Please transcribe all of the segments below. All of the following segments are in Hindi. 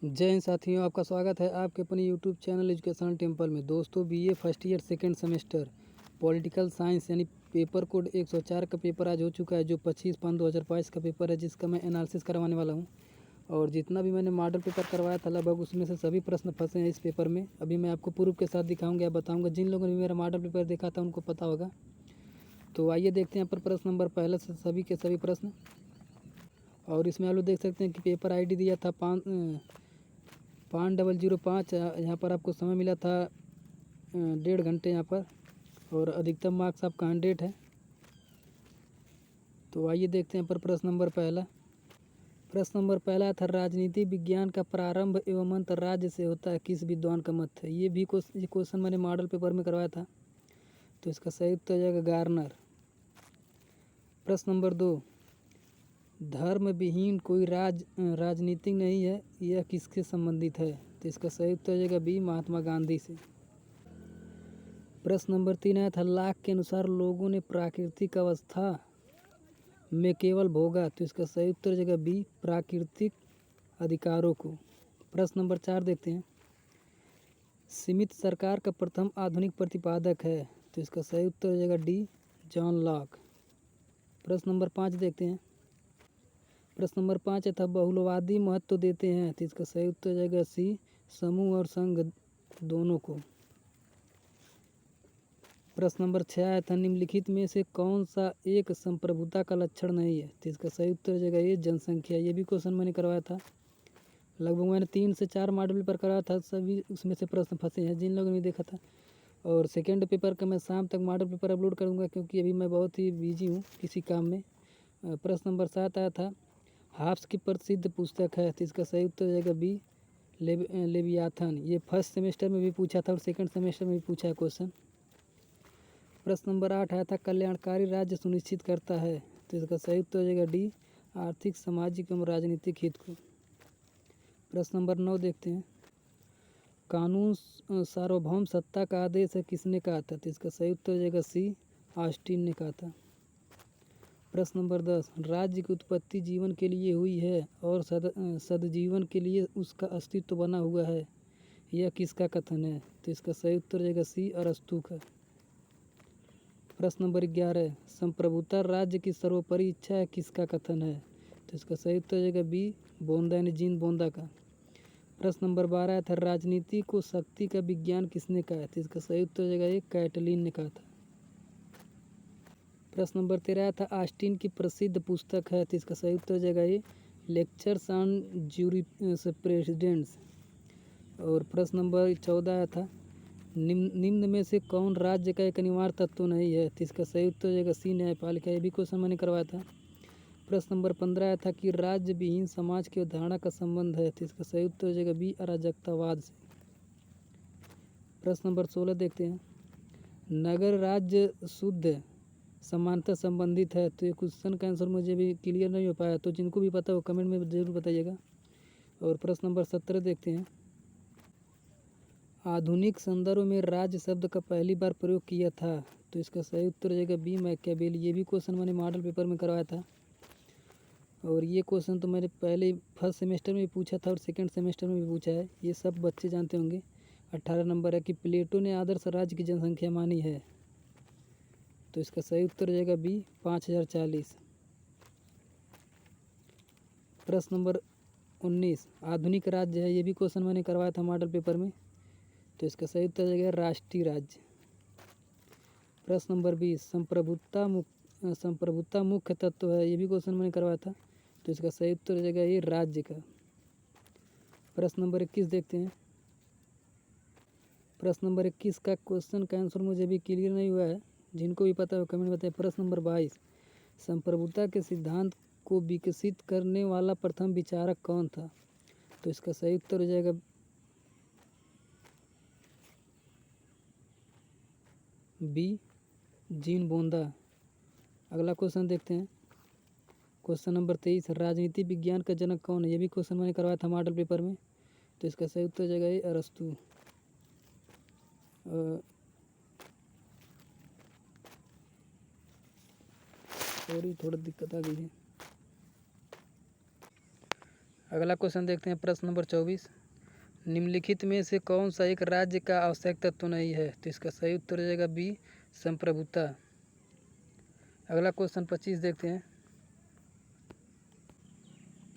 जय हिंद साथियों, आपका स्वागत है आपके अपने यूट्यूब चैनल एजुकेशनल टेम्पल में। दोस्तों, BA first year second semester political science यानी पेपर कोड 104 का पेपर आज हो चुका है, जो 25/5/2022 का पेपर है, जिसका मैं एनालिसिस करवाने वाला हूं। और जितना भी मैंने मॉडल पेपर करवाया था लगभग उसमें से सभी प्रश्न फंसे हैं इस पेपर में। अभी मैं आपको प्रूफ के साथ दिखाऊंगा या बताऊँगा। जिन लोगों ने भी मेरा मॉडल पेपर देखा था उनको पता होगा। तो आइए देखते हैं यहाँ पर प्रश्न नंबर पहले से सभी के सभी प्रश्न। और इसमें आप लोग देख सकते हैं कि पेपर ID दिया था 5005। यहाँ पर आपको समय मिला था 1.5 घंटे यहाँ पर, और अधिकतम मार्क्स आपका 100 है। तो आइए देखते हैं यहाँ पर प्रश्न नंबर पहला। प्रश्न नंबर पहला था, राजनीति विज्ञान का प्रारंभ एवं अंत राज्य से होता है, किस विद्वान का मत है। ये क्वेश्चन मैंने मॉडल पेपर में करवाया था, तो इसका सही उत्तर हो जाएगा गार्नर। प्रश्न नंबर 2, धर्म विहीन कोई राजनीति नहीं है, यह किससे संबंधित है। तो इसका सही उत्तर हो जाएगा बी, महात्मा गांधी से। प्रश्न नंबर 3 आया था, लाख के अनुसार लोगों ने प्राकृतिक अवस्था में केवल भोगा। तो इसका सही उत्तर हो जाएगा बी, प्राकृतिक अधिकारों को। प्रश्न नंबर 4 देखते हैं, सीमित सरकार का प्रथम आधुनिक प्रतिपादक है। तो इसका सही उत्तर हो जाएगा डी, जॉन लॉक। प्रश्न नंबर 5 देखते हैं। प्रश्न नंबर 5 था, बहुलवादी महत्व देते हैं। तो इसका सही उत्तर हो जाएगा सी, समूह और संघ दोनों को। प्रश्न नंबर 6 आया था, निम्नलिखित में से कौन सा एक संप्रभुता का लक्षण नहीं है। तो इसका सही उत्तर हो जाएगा ये, जनसंख्या। ये भी क्वेश्चन मैंने करवाया था, लगभग मैंने 3 से 4 मॉडल पेपर कराया था, सभी उसमें से प्रश्न फंसे हैं जिन लोगों ने देखा था। और सेकेंड पेपर का मैं शाम तक मॉडल पेपर अपलोड करूँगा, क्योंकि अभी मैं बहुत ही बिजी हूँ किसी काम में। प्रश्न नंबर 7 आया था, हाब्स की प्रसिद्ध पुस्तक है। तो इसका सही उत्तर हो जाएगा बी, लेवियाथन। ये फर्स्ट सेमेस्टर में भी पूछा था और सेकंड सेमेस्टर में भी पूछा है क्वेश्चन। प्रश्न नंबर 8 आया था, कल्याणकारी राज्य सुनिश्चित करता है। तो इसका सही उत्तर हो जाएगा डी, आर्थिक सामाजिक एवं राजनीतिक हित को। प्रश्न नंबर 9 देखते हैं, कानून सार्वभौम सत्ता का आदेश है, किसने कहा था। तो इसका सही उत्तर हो जाएगा सी, ऑस्टिन ने कहा था। प्रश्न नंबर 10, राज्य की उत्पत्ति जीवन के लिए हुई है और सदजीवन के लिए उसका अस्तित्व बना हुआ है, यह किसका कथन है। तो इसका सही उत्तर हो जाएगा सी, अरस्तू का। प्रश्न नंबर 11, संप्रभुता राज्य की सर्वोपरि इच्छा है, किसका कथन है। तो इसका सही उत्तर हो जाएगा बी, बोंदा यानी जीन बोंदा का। प्रश्न नंबर 12 था, राजनीति को शक्ति का विज्ञान किसने कहा। तो इसका सही उत्तर हो जाएगा ये, कैटलिन ने कहा था। प्रश्न नंबर 13 था, ऑस्टिन की प्रसिद्ध पुस्तक है। तो इसका सही उत्तर हो जाएगा ये, लेक्चर्स ऑन जूरिस्प्रूडेंस। और प्रश्न नंबर 14 था, निम्न में से कौन राज्य का एक अनिवार्य तत्व नहीं है। तो इसका सही उत्तर हो जाएगा सी, न्यायपालिका। ये भी क्वेश्चन मैंने करवाया था। प्रश्न नंबर 15 था कि राज्य विहीन समाज की अवधारणा का संबंध है। तो इसका सही उत्तर हो जाएगा बी, अराजकतावाद से। प्रश्न नंबर 16 देखते हैं, नगर राज्य शुद्ध समानता संबंधित है। तो ये क्वेश्चन का आंसर मुझे भी क्लियर नहीं हो पाया, तो जिनको भी पता हो कमेंट में ज़रूर बताइएगा। और प्रश्न नंबर 17 देखते हैं, आधुनिक संदर्भ में राज्य शब्द का पहली बार प्रयोग किया था। तो इसका सही उत्तर हो जाएगा बी, मैकियावेली। ये भी क्वेश्चन मैंने मॉडल पेपर में करवाया था, और ये क्वेश्चन तो मैंने पहले फर्स्ट सेमेस्टर में भी पूछा था और सेकंड सेमेस्टर में भी पूछा है, ये सब बच्चे जानते होंगे। 18 नंबर है कि प्लेटो ने आदर्श राज्य की जनसंख्या मानी है। तो इसका सही उत्तर हो जाएगा बी, 5040। प्रश्न नंबर 19, आधुनिक राज्य है। ये भी क्वेश्चन मैंने करवाया था मॉडल पेपर में। तो इसका सही उत्तर हो जाएगा राष्ट्रीय राज्य। प्रश्न नंबर 20, संप्रभुता मुख्य तत्व है। ये भी क्वेश्चन मैंने करवाया था। तो इसका सही उत्तर हो जाएगा ये, राज्य का। प्रश्न नंबर 21 देखते हैं। प्रश्न नंबर 21 का क्वेश्चन का आंसर मुझे भी क्लियर नहीं हुआ है, जिनको भी पता हो कमेंट बताए। प्रश्न नंबर 22, संप्रभुता के सिद्धांत को विकसित करने वाला प्रथम विचारक कौन था। तो इसका सही उत्तर हो जाएगा बी, जीन बोंदा। अगला क्वेश्चन देखते हैं, क्वेश्चन नंबर 23, राजनीति विज्ञान का जनक कौन है। ये भी क्वेश्चन मैंने करवाया था मॉडल पेपर में। तो इसका सही उत्तर हो जाएगा ये, अरस्तू। सॉरी, थोड़ा दिक्कत आ गई है। अगला क्वेश्चन देखते हैं, प्रश्न नंबर 24। निम्नलिखित में से कौन सा एक राज्य का आवश्यक तत्व नहीं है? तो इसका सही उत्तर हो जाएगा बी, संप्रभुता। अगला क्वेश्चन 25 देखते हैं।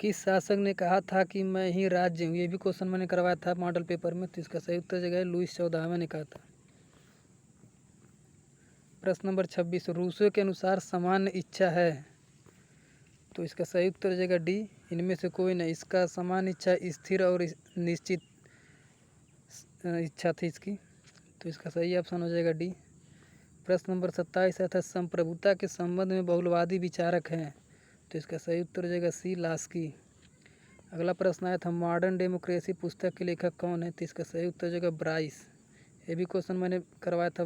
किस शासक ने कहा था कि मैं ही राज्य हूँ? ये भी क्वेश्चन मैंने करवाया था मॉडल पेपर में। तो इसका सही उत्तर हो जाएगा लुईस 14वें ने कहा था। प्रश्न नंबर 26। रूसो के अनुसार सामान्य इच्छा है? तो इसका सही उत्तर हो जाएगा डी, इनमें से कोई नहीं। इसका सामान्य इच्छा स्थिर और निश्चित इच्छा थी इसकी। तो इसका सही ऑप्शन हो जाएगा डी। प्रश्न नंबर 27 था, संप्रभुता के संबंध में बहुलवादी विचारक हैं? तो इसका सही उत्तर हो जाएगा सी, लास्की। अगला प्रश्न आया था, मॉडर्न डेमोक्रेसी पुस्तक के लेखक कौन है? तो इसका सही उत्तर हो जाएगा ब्राइस। ये भी क्वेश्चन मैंने करवाया था,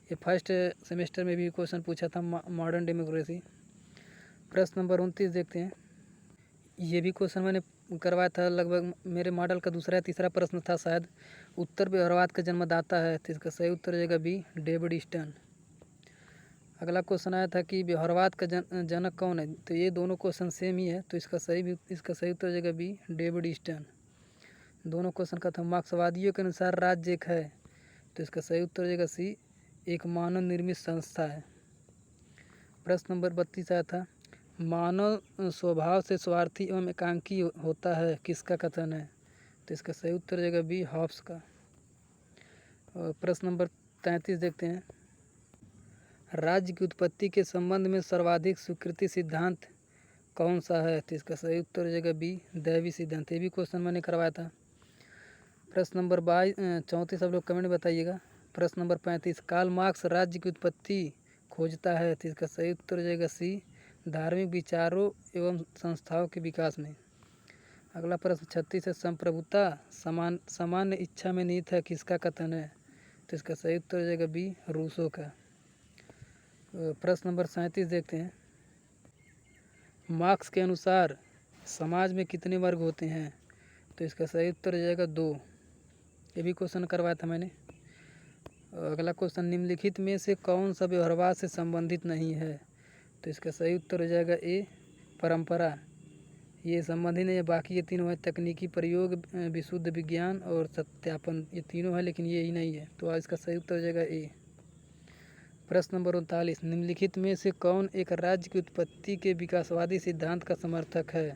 ये फर्स्ट सेमेस्टर में भी क्वेश्चन पूछा था मॉडर्न डेमोक्रेसी। प्रश्न नंबर 29 देखते हैं। ये भी क्वेश्चन मैंने करवाया था, लगभग मेरे मॉडल का दूसरा या तीसरा प्रश्न था शायद। उत्तर व्यवहारवाद का जन्मदाता है? तो इसका सही उत्तर हो जाएगा बी, डेविड ईस्टन। अगला क्वेश्चन आया था कि व्यवहारवाद का जनक कौन है? तो ये दोनों क्वेश्चन सेम ही है, तो इसका सही उत्तर हो जाएगा बी, डेविड ईस्टन। दोनों क्वेश्चन का था, मार्क्सवादियों के अनुसार राज्य एक है? तो इसका सही उत्तर हो जाएगा सी, एक मानव निर्मित संस्था है। प्रश्न नंबर 32 आया था, मानव स्वभाव से स्वार्थी एवं एकांकी होता है, किसका कथन है? तो इसका सही उत्तर हो जाएगा बी, हॉब्स का। प्रश्न नंबर 33 देखते हैं। राज्य की उत्पत्ति के संबंध में सर्वाधिक स्वीकृति सिद्धांत कौन सा है? तो इसका सही उत्तर हो जाएगा बी, दैवी सिद्धांत। ये भी क्वेश्चन मैंने करवाया था। प्रश्न नंबर 34 आप लोग कमेंट बताइएगा। प्रश्न नंबर 35, कार्ल मार्क्स राज्य की उत्पत्ति खोजता है? तो इसका सही उत्तर हो जाएगा सी, धार्मिक विचारों एवं संस्थाओं के विकास में। अगला प्रश्न 36 है, संप्रभुता सामान्य इच्छा में निहित है, किसका कथन है? तो इसका सही उत्तर हो जाएगा बी, रूसो का। प्रश्न नंबर 37 देखते हैं। मार्क्स के अनुसार समाज में कितने वर्ग होते हैं? तो इसका सही उत्तर हो जाएगा 2। ये भी क्वेश्चन करवाया था मैंने। अगला क्वेश्चन, निम्नलिखित में से कौन सा व्यवहारवाद से संबंधित नहीं है? तो इसका सही उत्तर हो जाएगा ए, परंपरा। ये संबंधित नहीं है, बाकी ये तीनों है, तकनीकी प्रयोग, विशुद्ध विज्ञान और सत्यापन, ये तीनों है, लेकिन ये ही नहीं है। तो इसका सही उत्तर हो जाएगा ए। प्रश्न नंबर 39, निम्नलिखित में से कौन एक राज्य की उत्पत्ति के विकासवादी सिद्धांत का समर्थक है?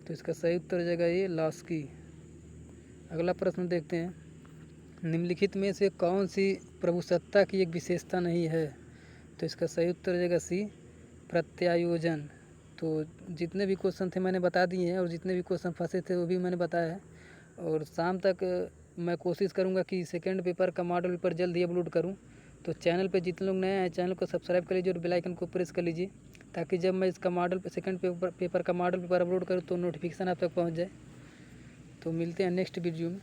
तो इसका सही उत्तर हो जाएगा ए, लास्की। अगला प्रश्न देखते हैं, निम्नलिखित में से कौन सी प्रभुसत्ता की एक विशेषता नहीं है? तो इसका सही उत्तर हो जाएगा सी, प्रत्यायोजन। तो जितने भी क्वेश्चन थे मैंने बता दिए हैं, और जितने भी क्वेश्चन फंसे थे वो भी मैंने बताया है। और शाम तक मैं कोशिश करूंगा कि सेकंड पेपर का मॉडल पेपर जल्द ही अपलोड करूं। तो चैनल पे जितने लोग नए हैं, चैनल को सब्सक्राइब कर लीजिए और बेल आइकन को प्रेस कर लीजिए, ताकि जब मैं इसका सेकंड पेपर का मॉडल पेपर अपलोड करूँ तो नोटिफिकेशन आप तक पहुँच जाए। तो मिलते हैं नेक्स्ट वीडियो में।